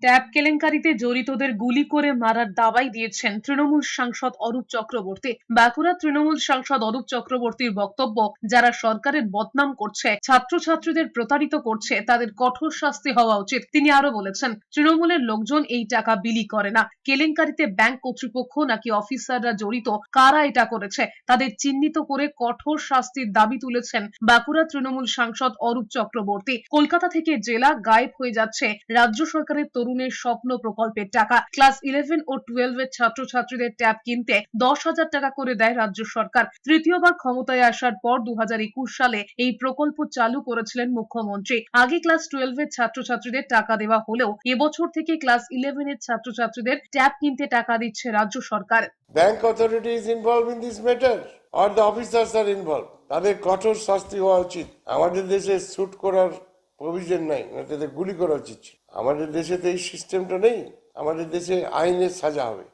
Tab কেলেঙ্কারিতে জড়িতদের গুলি করে মারার দাওয়াই দিয়েছেন তৃণমূল সাংসদ অরূপ চক্রবর্তী। বাঁকুড়া তৃণমূল সাংসদ অরূপ চক্রবর্তীর বক্তব্য, যারা সরকারের বদনাম করছে, ছাত্রছাত্রীদের প্রতারিত করছে, তাদের কঠোর শাস্তি হওয়া উচিত। তিনি আরো বলেছেন, তৃণমূলের লোকজন এই টাকা বিলি করে না। কেলেঙ্কারিতে ব্যাংক কর্তৃপক্ষ নাকি অফিসাররা জড়িত, কারা এটা করেছে তাদের চিহ্নিত করে কঠোর শাস্তির দাবি তুলেছেন বাঁকুড়া তৃণমূল সাংসদ অরূপ চক্রবর্তী। কলকাতা থেকে জেলা গায়েব হয়ে যাচ্ছে রাজ্য সরকারের তরুণের স্বপ্ন প্রকল্পের টাকা। ক্লাস 11 ও 12 এর ছাত্রছাত্রীদের ট্যাব কিনতে 10,000 টাকা করে দেয় রাজ্য সরকার। তৃতীয়বার ক্ষমতায় আসার পর 2021 সালে এই প্রকল্প চালু করেছিলেন মুখ্যমন্ত্রী। আগে ক্লাস 12 এর ছাত্রছাত্রীদের টাকা দেওয়া হলেও এবছর থেকে ক্লাস 11 এর ছাত্রছাত্রীদের ট্যাব কিনতে টাকা দিচ্ছে রাজ্য সরকার। Bank authority is involved in this matter or the officers are involved. তাদের কঠোর শাস্তি হওয়া উচিত। আমাদের দেশে শুট করার প্রভিশন নাই, তাদের গুলি করা উচিত। আমাদের দেশে তো এই সিস্টেমটা নেই। আমাদের দেশে আইনের সাজা হবে।